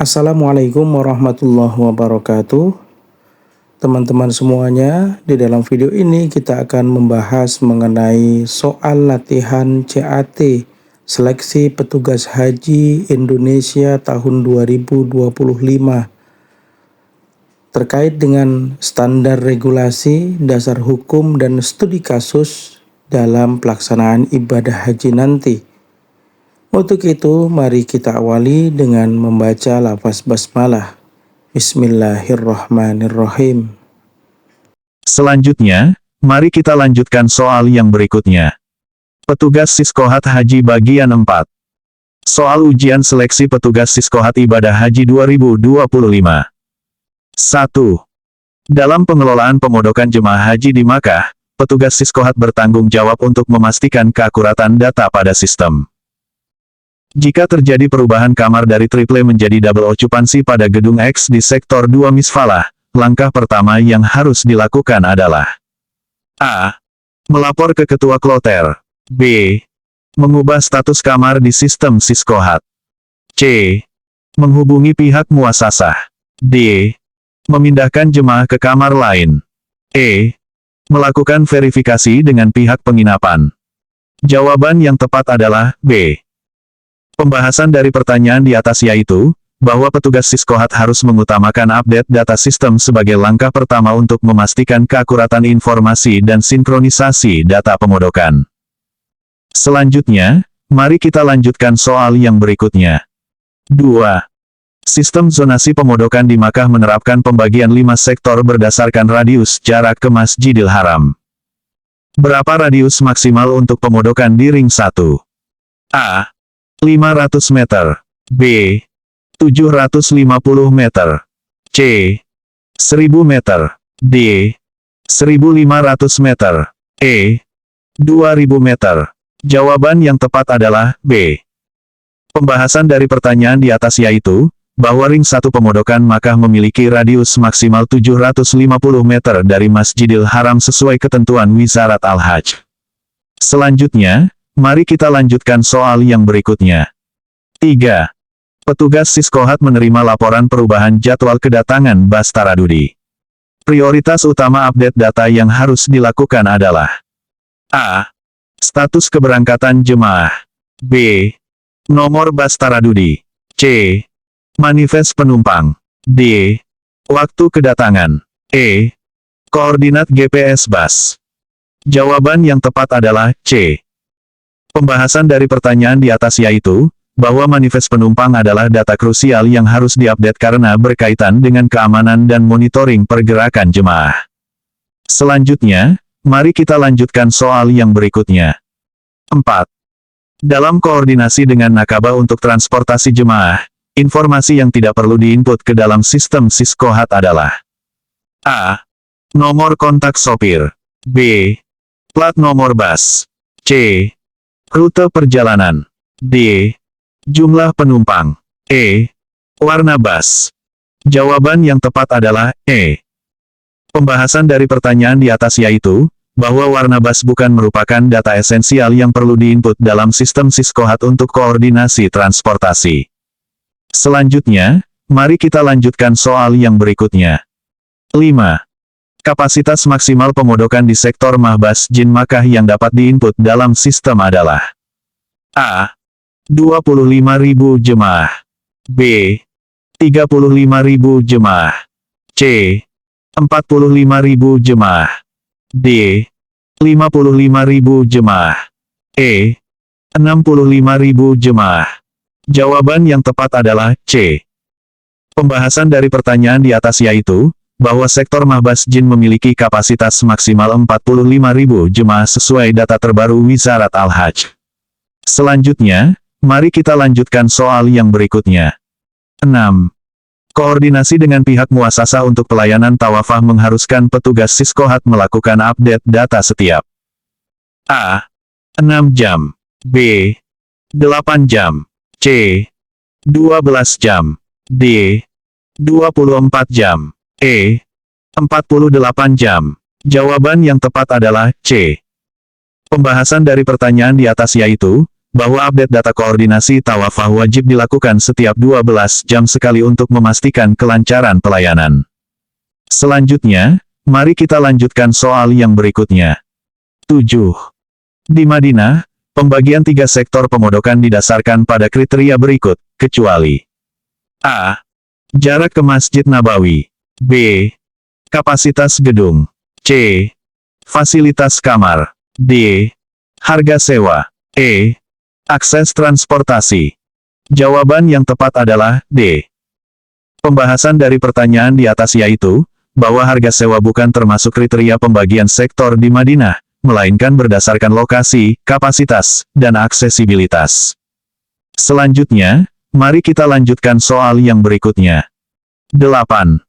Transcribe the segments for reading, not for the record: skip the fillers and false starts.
Assalamualaikum warahmatullahi wabarakatuh. Teman-teman semuanya, di dalam video ini kita akan membahas mengenai soal latihan CAT Seleksi Petugas Haji Indonesia tahun 2025 terkait dengan standar regulasi, dasar hukum, dan studi kasus dalam pelaksanaan ibadah haji nanti. Untuk itu, mari kita awali dengan membaca lafaz basmalah. Bismillahirrahmanirrahim. Selanjutnya, mari kita lanjutkan soal yang berikutnya. Petugas Siskohat Haji bagian 4. Soal ujian seleksi petugas Siskohat Ibadah Haji 2025. 1. Dalam pengelolaan pemodokan jemaah haji di Makkah, petugas Siskohat bertanggung jawab untuk memastikan keakuratan data pada sistem. Jika terjadi perubahan kamar dari triple menjadi double occupancy pada gedung X di sektor 2 Misfalah, langkah pertama yang harus dilakukan adalah A. Melapor ke ketua kloter. B. Mengubah status kamar di sistem Siskohat. C. Menghubungi pihak muasasah. D. Memindahkan jemaah ke kamar lain. E. Melakukan verifikasi dengan pihak penginapan. Jawaban yang tepat adalah B. Pembahasan dari pertanyaan di atas yaitu, bahwa petugas Siskohat harus mengutamakan update data sistem sebagai langkah pertama untuk memastikan keakuratan informasi dan sinkronisasi data pemodokan. Selanjutnya, mari kita lanjutkan soal yang berikutnya. 2. Sistem zonasi pemodokan di Makkah menerapkan pembagian 5 sektor berdasarkan radius jarak ke Masjidil Haram. Berapa radius maksimal untuk pemodokan di ring 1? A. 500 meter. B. 750 meter. C. 1000 meter. D. 1500 meter. E. 2000 meter. Jawaban yang tepat adalah B. Pembahasan dari pertanyaan di atas yaitu, bahwa ring 1 pemodokan Makkah memiliki radius maksimal 750 meter dari Masjidil Haram sesuai ketentuan Wizarat Al-Hajj. Selanjutnya, mari kita lanjutkan soal yang berikutnya. 3. Petugas Siskohat menerima laporan perubahan jadwal kedatangan bas Taradudi. Prioritas utama update data yang harus dilakukan adalah A. Status keberangkatan jemaah. B. Nomor bas Taradudi. C. Manifest penumpang. D. Waktu kedatangan. E. Koordinat GPS bus. Jawaban yang tepat adalah C. Pembahasan dari pertanyaan di atas yaitu, bahwa manifest penumpang adalah data krusial yang harus diupdate karena berkaitan dengan keamanan dan monitoring pergerakan jemaah. Selanjutnya, mari kita lanjutkan soal yang berikutnya. 4. Dalam koordinasi dengan Nakabah untuk transportasi jemaah, informasi yang tidak perlu diinput ke dalam sistem Siskohat adalah A. Nomor kontak sopir. B. Plat nomor bus. C. Rute perjalanan. D. Jumlah penumpang. E. Warna bus. Jawaban yang tepat adalah E. Pembahasan dari pertanyaan di atas yaitu, bahwa warna bus bukan merupakan data esensial yang perlu diinput dalam sistem Siskohat untuk koordinasi transportasi. Selanjutnya, mari kita lanjutkan soal yang berikutnya. 5. Kapasitas maksimal pemodokan di sektor Mahbas Jin Makkah yang dapat diinput dalam sistem adalah A. 25.000 jemaah. B. 35.000 jemaah. C. 45.000 jemaah. D. 55.000 jemaah. E. 65.000 jemaah. Jawaban yang tepat adalah C. Pembahasan dari pertanyaan di atas yaitu, bahwa sektor Mahbas Jin memiliki kapasitas maksimal 45.000 jemaah sesuai data terbaru Wizarat Al-Hajj. Selanjutnya, mari kita lanjutkan soal yang berikutnya. 6. Koordinasi dengan pihak muasasah untuk pelayanan tawafah mengharuskan petugas Siskohat melakukan update data setiap A. 6 jam. B. 8 jam. C. 12 jam. D. 24 jam. E. 48 jam. Jawaban yang tepat adalah C. Pembahasan dari pertanyaan di atas yaitu, bahwa update data koordinasi tawafah wajib dilakukan setiap 12 jam sekali untuk memastikan kelancaran pelayanan. Selanjutnya, mari kita lanjutkan soal yang berikutnya. 7. Di Madinah, pembagian 3 sektor pemondokan didasarkan pada kriteria berikut, kecuali A. Jarak ke Masjid Nabawi. B. Kapasitas gedung. C. Fasilitas kamar. D. Harga sewa. E. Akses transportasi. Jawaban yang tepat adalah D. Pembahasan dari pertanyaan di atas yaitu, bahwa harga sewa bukan termasuk kriteria pembagian sektor di Madinah, melainkan berdasarkan lokasi, kapasitas, dan aksesibilitas. Selanjutnya, mari kita lanjutkan soal yang berikutnya. 8.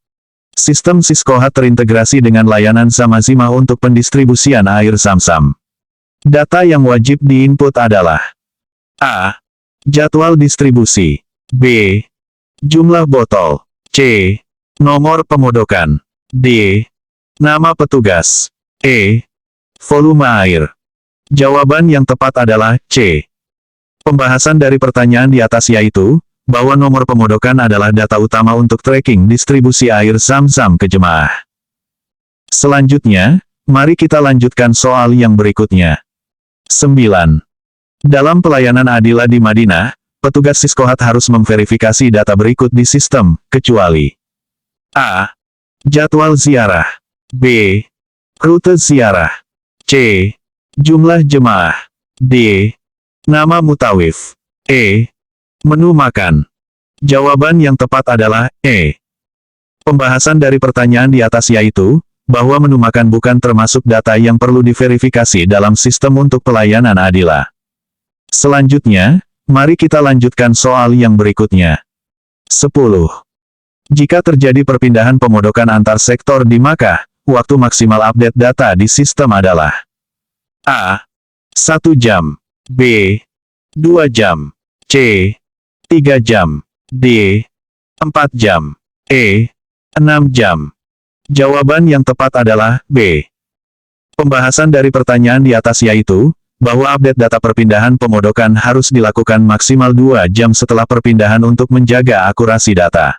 Sistem Siskohat terintegrasi dengan layanan Zamazimah untuk pendistribusian air Zam-Zam. Data yang wajib diinput adalah A. Jadwal distribusi. B. Jumlah botol. C. Nomor pemondokan. D. Nama petugas. E. Volume air. Jawaban yang tepat adalah C. Pembahasan dari pertanyaan di atas yaitu, bahwa nomor pemondokan adalah data utama untuk tracking distribusi air Zam-Zam ke jemaah. Selanjutnya, mari kita lanjutkan soal yang berikutnya. 9. Dalam pelayanan Adilah di Madinah, petugas Siskohat harus memverifikasi data berikut di sistem, kecuali A. Jadwal ziarah. B. Rute ziarah. C. Jumlah jemaah. D. Nama mutawif. E. Menu makan. Jawaban yang tepat adalah E. Pembahasan dari pertanyaan di atas yaitu, bahwa menu makan bukan termasuk data yang perlu diverifikasi dalam sistem untuk pelayanan Adilah. Selanjutnya, mari kita lanjutkan soal yang berikutnya. 10. Jika terjadi perpindahan pemondokan antar sektor di Makkah, waktu maksimal update data di sistem adalah A. 1 jam. B. 2 jam. C. 3 jam. D. 4 jam. E. 6 jam. Jawaban yang tepat adalah B. Pembahasan dari pertanyaan di atas yaitu, bahwa update data perpindahan pemondokan harus dilakukan maksimal 2 jam setelah perpindahan untuk menjaga akurasi data.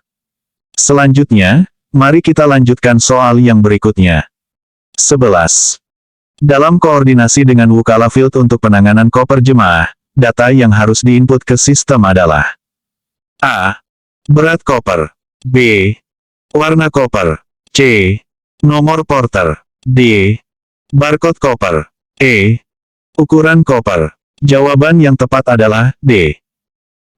Selanjutnya, mari kita lanjutkan soal yang berikutnya. 11. Dalam koordinasi dengan Wukala Field untuk penanganan koper jemaah, data yang harus diinput ke sistem adalah A. Berat koper. B. Warna koper. C. Nomor porter. D. Barcode koper. E. Ukuran koper. Jawaban yang tepat adalah D.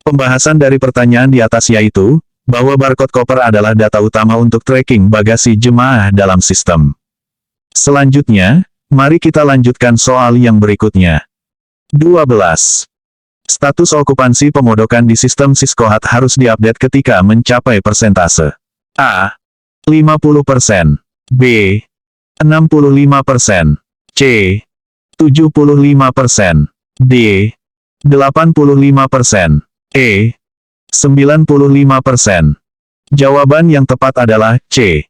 Pembahasan dari pertanyaan di atas yaitu, bahwa barcode koper adalah data utama untuk tracking bagasi jemaah dalam sistem. Selanjutnya, mari kita lanjutkan soal yang berikutnya. 12. Status okupansi pemondokan di sistem Siskohat harus diupdate ketika mencapai persentase A. 50%. B. 65%. C. 75%. D. 85%. E. 95%. Jawaban yang tepat adalah C.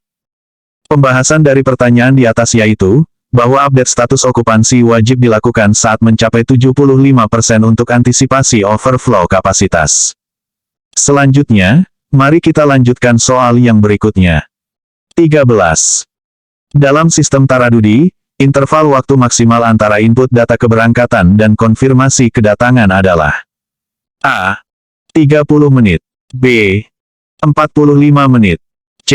Pembahasan dari pertanyaan di atas yaitu, bahwa update status okupansi wajib dilakukan saat mencapai 75% untuk antisipasi overflow kapasitas. Selanjutnya, mari kita lanjutkan soal yang berikutnya. 13. Dalam sistem Taradudi, interval waktu maksimal antara input data keberangkatan dan konfirmasi kedatangan adalah A. 30 menit. B. 45 menit. C.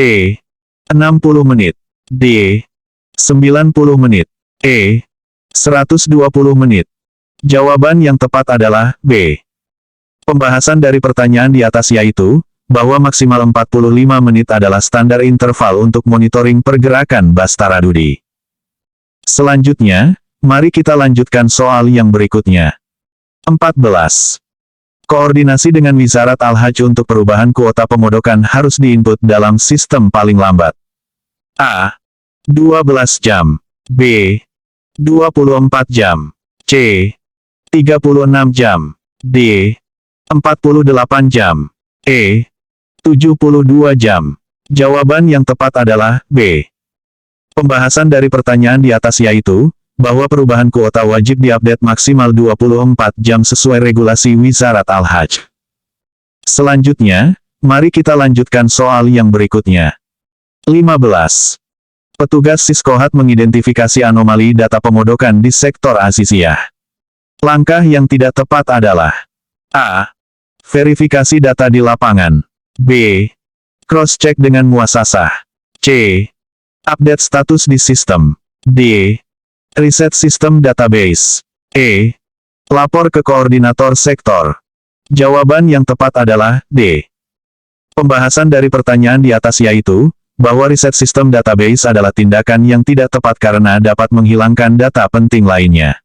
60 menit. D. 90 menit. E. 120 menit. Jawaban yang tepat adalah B. Pembahasan dari pertanyaan di atas yaitu, bahwa maksimal 45 menit adalah standar interval untuk monitoring pergerakan bas Taradudi. Selanjutnya, mari kita lanjutkan soal yang berikutnya. 14. Koordinasi dengan Wizarat Al-Hajj untuk perubahan kuota pemondokan harus diinput dalam sistem paling lambat. A. 12 jam. B. 24 jam. C. 36 jam. D. 48 jam. E. 72 jam. Jawaban yang tepat adalah B. Pembahasan dari pertanyaan di atas yaitu, bahwa perubahan kuota wajib diupdate maksimal 24 jam sesuai regulasi Wizarat Al-Hajj. Selanjutnya, mari kita lanjutkan soal yang berikutnya. 15. Petugas Siskohat mengidentifikasi anomali data pemodokan di sektor Aziziyah. Langkah yang tidak tepat adalah A. Verifikasi data di lapangan. B. Cross-check dengan muasasah. C. Update status di sistem. D. Reset sistem database. E. Lapor ke koordinator sektor. Jawaban yang tepat adalah D. Pembahasan dari pertanyaan di atas yaitu, bahwa riset sistem database adalah tindakan yang tidak tepat karena dapat menghilangkan data penting lainnya.